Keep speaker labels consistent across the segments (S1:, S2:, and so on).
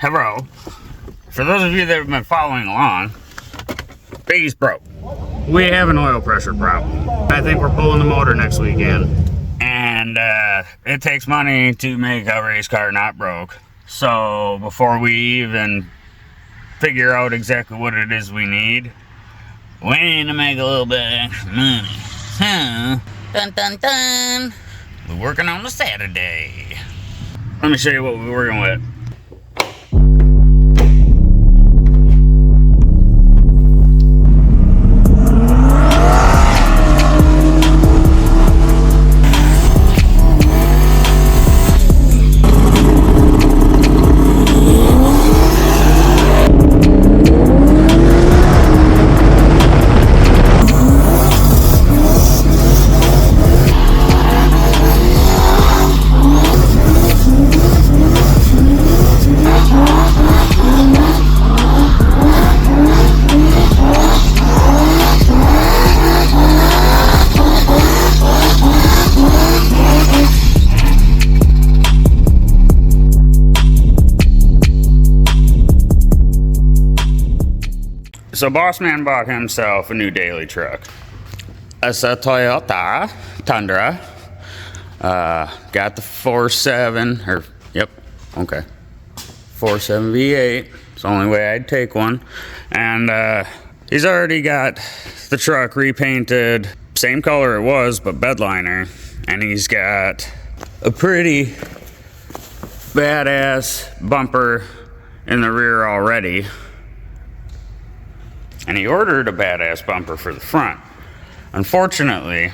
S1: Hello. For those of you that have been following along, Biggy's broke. We have an oil pressure problem. I think we're pulling the motor next weekend. And it takes money to make a race car not broke. So before we even figure out exactly what it is we need to make a little bit of extra money. So, dun dun dun, we're working on the Saturday. Let me show you what we're working with. So Bossman bought himself a new daily truck. It's a Toyota Tundra. Got the 4.7, or yep, okay, 4.7 V8. It's the only way I'd take one. And he's already got the truck repainted, same color it was, but bed liner. And he's got a pretty badass bumper in the rear already. And he ordered a badass bumper for the front. Unfortunately,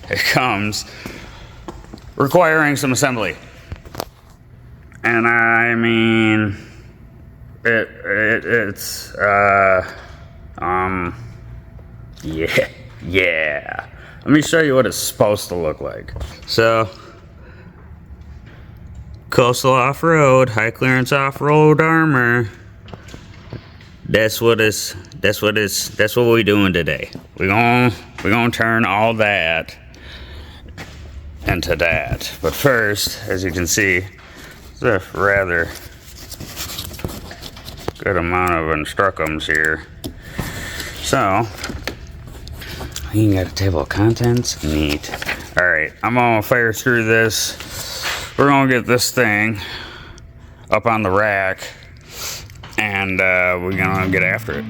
S1: it comes requiring some assembly. And I mean, it's yeah. Let me show you what it's supposed to look like. So, coastal off-road, high clearance off-road armor. That's what we're doing today. We're gonna turn all that into that. But first, as you can see, there's a rather good amount of instructions here. So, you got a table of contents. Neat. Alright, I'm gonna fire through this. We're gonna get this thing up on the rack. And we're gonna get after it.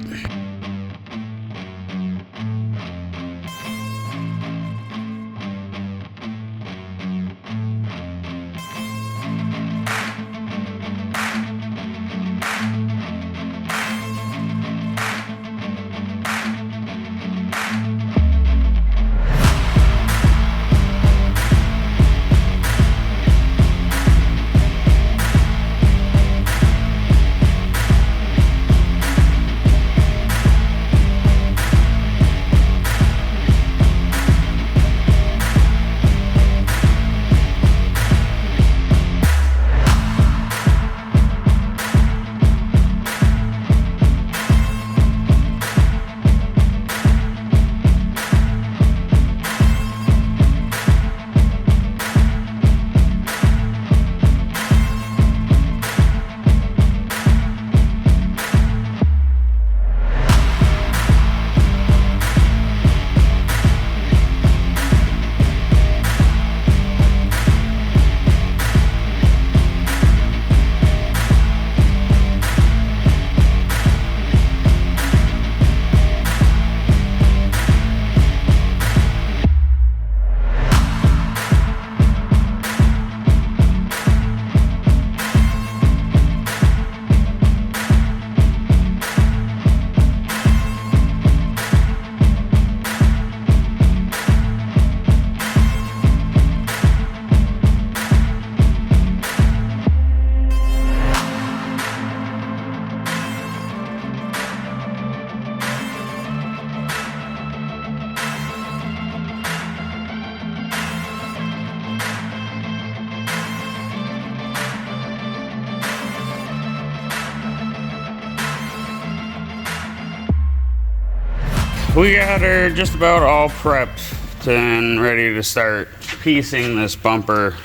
S1: We got her just about all prepped and ready to start piecing this bumper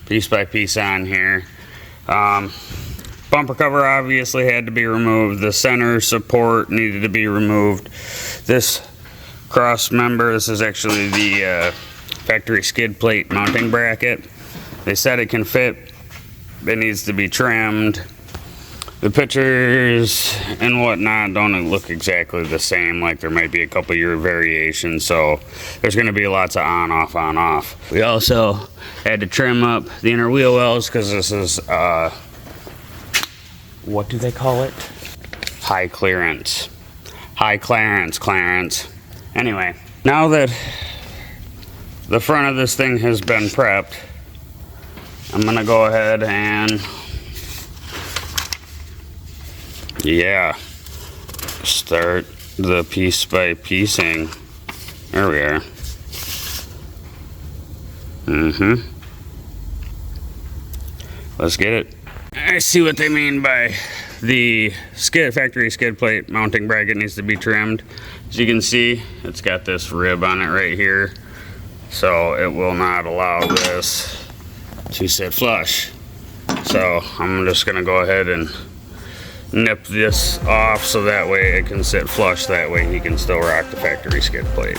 S1: piece by piece on here. Bumper cover obviously had to be removed. The center support needed to be removed. This cross member, this is actually the factory skid plate mounting bracket. They said it can fit. It needs to be trimmed. The pictures and whatnot don't look exactly the same, like there might be a couple year variations, so there's going to be lots of on off. We also had to trim up the inner wheel wells because this is what do they call it? High clearance. Anyway, now that the front of this thing has been prepped, I'm gonna go ahead and start the piece by piecing. There we are. Let's get it. I see what they mean by the factory skid plate mounting bracket needs to be trimmed. As you can see, it's got this rib on it right here, so it will not allow this to sit flush. So I'm just gonna go ahead and nip this off so that way it can sit flush, that way he can still rock the factory skid plate.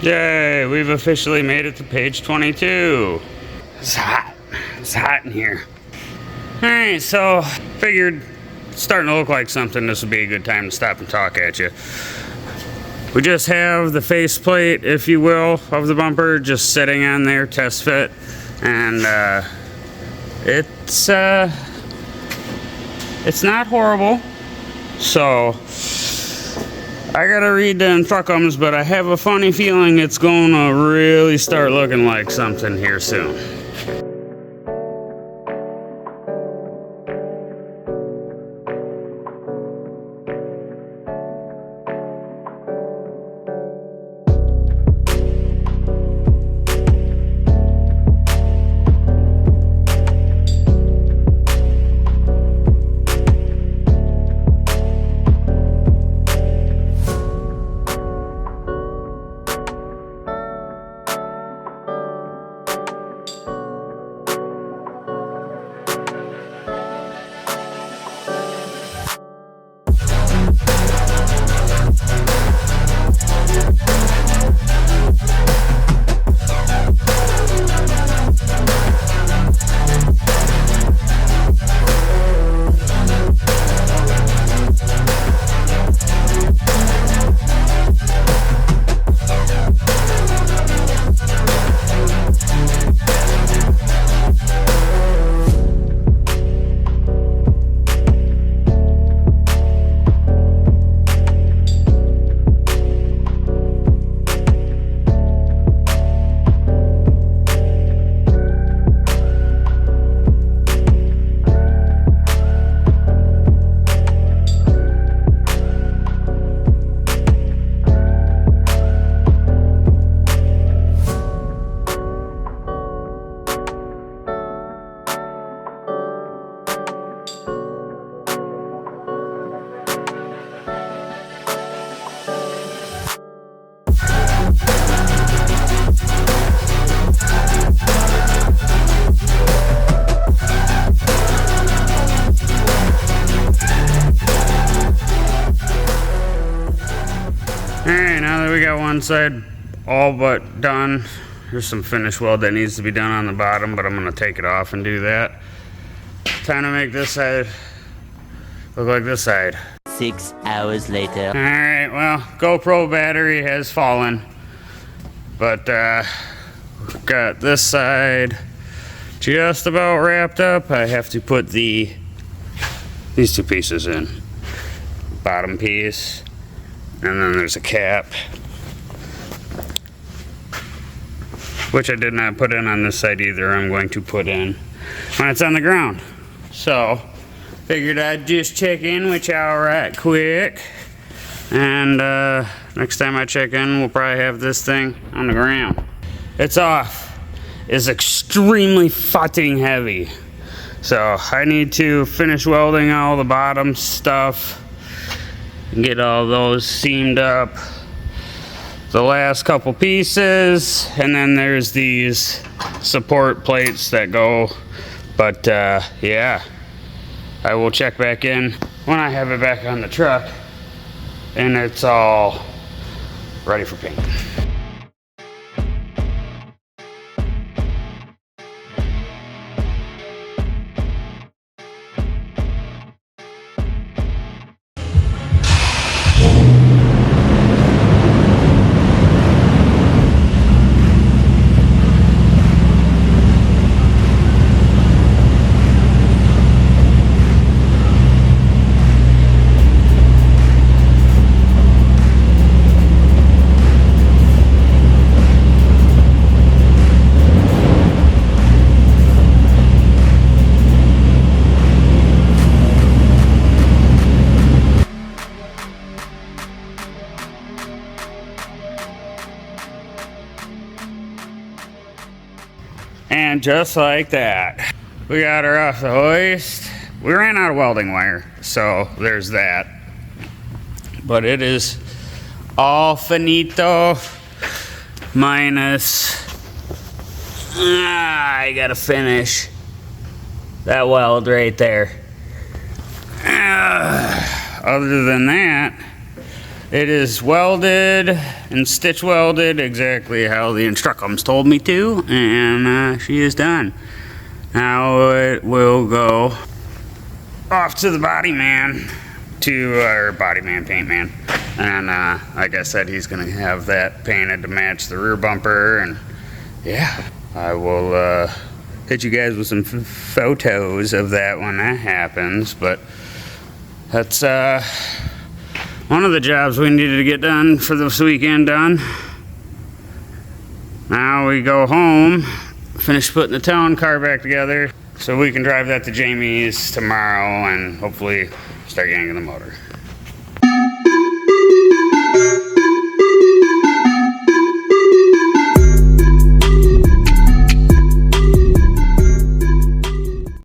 S1: Yay, we've officially made it to page 22. It's hot. It's hot in here. Alright, so figured it's starting to look like something. This would be a good time to stop and talk at you. We just have the faceplate, if you will, of the bumper just sitting on there, test fit. And it's It's not horrible. So I gotta read the instructions, but I have a funny feeling it's gonna really start looking like something here soon. Alright, now that we got one side all but done, there's some finish weld that needs to be done on the bottom, but I'm going to take it off and do that. Time to make this side look like this side.
S2: 6 hours later.
S1: Alright, well, GoPro battery has fallen, but we've got this side just about wrapped up. I have to put these two pieces in. Bottom piece, and then there's a cap, which I did not put in on this side either. I'm going to put in when it's on the ground. So figured I'd just check in with y'all right quick, and next time I check in, we'll probably have this thing on the ground. It's off. It's extremely fucking heavy, so I need to finish welding all the bottom stuff and get all those seamed up, the last couple pieces, and then there's these support plates that go, but yeah, I will check back in when I have it back on the truck and it's all ready for paint. And just like that, we got her off the hoist. We ran out of welding wire, so there's that. But it is all finito, minus, I gotta finish that weld right there. Other than that, it is welded and stitch welded exactly how the instructions told me to, and she is done. Now it will go off to the body man, to our body man, paint man, and like I said, he's gonna have that painted to match the rear bumper, and yeah, I will hit you guys with some photos of that when that happens. But That's one of the jobs we needed to get done for this weekend done. Now we go home, finish putting the town car back together so we can drive that to Jamie's tomorrow and hopefully start yanking the motor.